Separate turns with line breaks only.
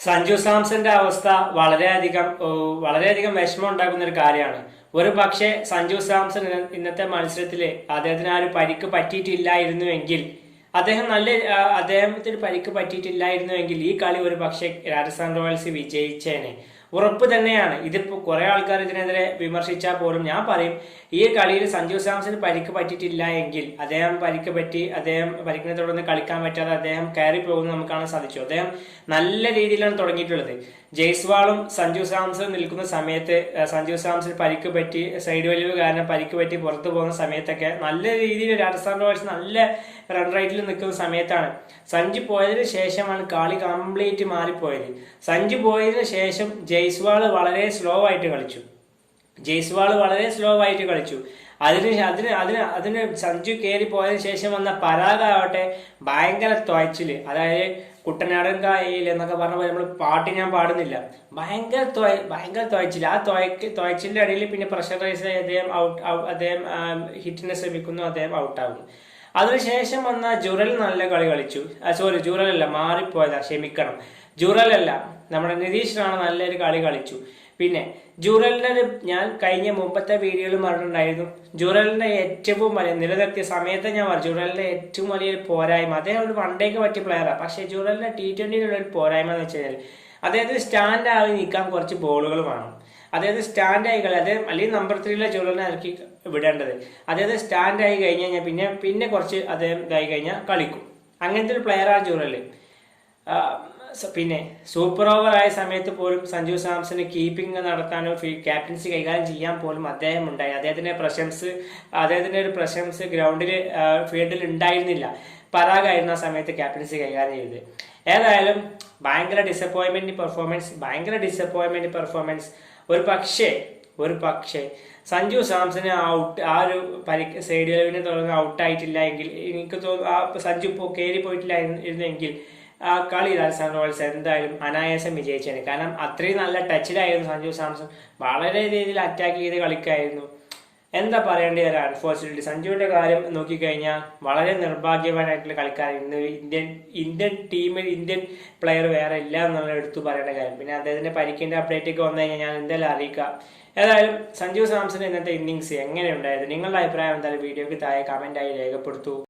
സഞ്ജു സാംസന്റെ അവസ്ഥ വളരെയധികം വിഷമം ഉണ്ടാക്കുന്ന ഒരു കാര്യമാണ്. ഒരു പക്ഷേ സഞ്ജു സാംസൺ ഇന്നത്തെ മത്സരത്തിൽ അദ്ദേഹത്തിന് ആ ഒരു പരിക്ക് പറ്റിയിട്ടില്ലായിരുന്നുവെങ്കിൽ അദ്ദേഹത്തിന് പരിക്ക് പറ്റിയിട്ടില്ലായിരുന്നുവെങ്കിൽ ഈ കളി ഒരു പക്ഷേ രാജസ്ഥാൻ റോയൽസ് വിജയിച്ചേനെ. ഉറപ്പ് തന്നെയാണ്. ഇതിപ്പോ കുറെ ആൾക്കാർ ഇതിനെതിരെ വിമർശിച്ചാൽ പോലും ഞാൻ പറയും, ഈ കളിയിൽ സഞ്ജു സാംസന് പരിക്ക് പറ്റിയിട്ടില്ല എങ്കിൽ അദ്ദേഹം പരിക്കിനെ തുടർന്ന് കളിക്കാൻ പറ്റാതെ അദ്ദേഹം കയറി പോകുന്നത് നമുക്ക് കാണാൻ സാധിച്ചു. അദ്ദേഹം നല്ല രീതിയിലാണ് തുടങ്ങിയിട്ടുള്ളത്. ജയ്സ്വാളും സഞ്ജു സാംസൺ നിൽക്കുന്ന സമയത്ത് സഞ്ജു സാംസൺ പരിക്ക് പറ്റി സൈഡ് വലിവ് കാരണം പരിക്ക് പറ്റി പുറത്തു പോകുന്ന സമയത്തൊക്കെ നല്ല രീതിയിൽ രാജസ്ഥാൻ റോയൽസ് നല്ല റൺ റേറ്റിൽ നിൽക്കുന്ന സമയത്താണ്. സഞ്ജു പോയതിനു ശേഷമാണ് കളി കംപ്ലീറ്റ് മാറിപ്പോയത്. സഞ്ജു പോയതിനു ശേഷം ജയ്സ്വാൾ വളരെ സ്ലോ ആയിട്ട് കളിച്ചു. അതിന് സഞ്ജു കയറി പോയതിനു ശേഷം വന്ന പരാഗാവട്ടെ ഭയങ്കര തുഴച്ചില്, അതായത് കുട്ടനാടൻ കായൽ എന്നൊക്കെ പറഞ്ഞ നമ്മൾ പാട്ട് ഞാൻ പാടുന്നില്ല, ഭയങ്കര തുഴച്ചില്. ആ തുഴച്ചിലിന്റെ ഇടയിൽ പിന്നെ പ്രഷറൈസ് അദ്ദേഹം ഹിറ്റിനെ ശ്രമിക്കുന്നു, അദ്ദേഹം ഔട്ടാകുന്നു. അതിനുശേഷം വന്ന ജുറൽ നല്ല കളി കളിച്ചു. ജുറലല്ല, മാറിപ്പോയതാ, ക്ഷമിക്കണം, ജുറലല്ല, നമ്മുടെ നിതീഷ് റാണ നല്ലൊരു കളി കളിച്ചു. പിന്നെ ജുറലിന്റെ ഞാൻ കഴിഞ്ഞ മുമ്പത്തെ വീഡിയോയിൽ പറഞ്ഞിട്ടുണ്ടായിരുന്നു, ജുറലിന്റെ ഏറ്റവും വലിയ നിലനിർത്തിയ സമയത്ത് ഞാൻ പറഞ്ഞു, ജുറലിന്റെ ഏറ്റവും വലിയ പോരായ്മ, അദ്ദേഹം ഒരു വൺഡേക്ക് പറ്റിയ പ്ലെയറാണ്. പക്ഷെ ജുറലിന്റെ T20യിലുള്ള ഒരു പോരായ്മ എന്ന് വെച്ച് കഴിഞ്ഞാൽ അദ്ദേഹത്തിന് സ്റ്റാൻഡ് ആയി നിൽക്കാൻ കുറച്ച് ബോളുകൾ വേണം. അദ്ദേഹത്തിന് സ്റ്റാൻഡ് ആയി അദ്ദേഹം അല്ലെങ്കിൽ നമ്പർ 3 ജുറലിനെ ഇറക്കി വിടേണ്ടത്. അദ്ദേഹത്തിന് സ്റ്റാൻഡ് ആയി കഴിഞ്ഞ് കഴിഞ്ഞാൽ പിന്നെ കുറച്ച് അദ്ദേഹം ഇതായി കഴിഞ്ഞാൽ കളിക്കും. അങ്ങനത്തെ ഒരു പ്ലെയറാണ് ജുറല്. പിന്നെ സൂപ്പർ ഓവർ ആയ സമയത്ത് പോലും സഞ്ജു സാംസന് കീപ്പിംഗ് നടത്താനോ ക്യാപ്റ്റൻസി കൈകാര്യം ചെയ്യാൻ പോലും അദ്ദേഹം ഉണ്ടായി. അദ്ദേഹത്തിന്റെ ഒരു പ്രശംസ ഗ്രൗണ്ടിൽ ഫീൽഡിൽ ഉണ്ടായിരുന്നില്ല. പരാഗായിരുന്നു ആ സമയത്ത് ക്യാപ്റ്റൻസി കൈകാര്യം ചെയ്തത്. ഏതായാലും ഭയങ്കര ഡിസപ്പോയിന്റ്മെന്റ് പെർഫോമൻസ്. ഒരു പക്ഷേ സഞ്ജു സാംസന് ആ ഒരു സൈഡ് ലെവലിനെ തുടർന്ന് ഔട്ടായിട്ടില്ല എങ്കിൽ, എനിക്ക് തോന്നുന്നു സഞ്ജു കയറി പോയിട്ടില്ലായിരുന്നെങ്കിൽ ആ കളി രാജസ്ഥാൻ റോയൽസ് എന്തായാലും അനായാസം വിജയിച്ചേനെ. കാരണം അത്രയും നല്ല ടച്ചിലായിരുന്നു സഞ്ജു സാംസൺ, വളരെ രീതിയിൽ അറ്റാക്ക് ചെയ്ത് കളിക്കായിരുന്നു. എന്താ പറയേണ്ട ഒരു അൺഫോർച്ചുനേറ്റ്ലി സഞ്ജുവിന്റെ കാര്യം നോക്കിക്കഴിഞ്ഞാൽ വളരെ നിർഭാഗ്യവാനായിട്ടുള്ള കളിക്കാരൻ ഇന്ന് ഇന്ത്യൻ ടീമിൽ ഇന്ത്യൻ പ്ലെയർ വേറെ ഇല്ല എന്നുള്ള എടുത്തു പറയേണ്ട കാര്യം. പിന്നെ അദ്ദേഹത്തിന്റെ പരിക്കിന്റെ അപ്ഡേറ്റ് ഒക്കെ വന്നു കഴിഞ്ഞാൽ ഞാൻ എന്തായാലും അറിയിക്കാം. ഏതായാലും സഞ്ജു സാംസൺ ഇന്നത്തെ ഇന്നിങ്സ് എങ്ങനെയുണ്ടായിരുന്നു, നിങ്ങളുടെ അഭിപ്രായം എന്തായാലും വീഡിയോക്ക് താഴെ കമന്റായി രേഖപ്പെടുത്തൂ.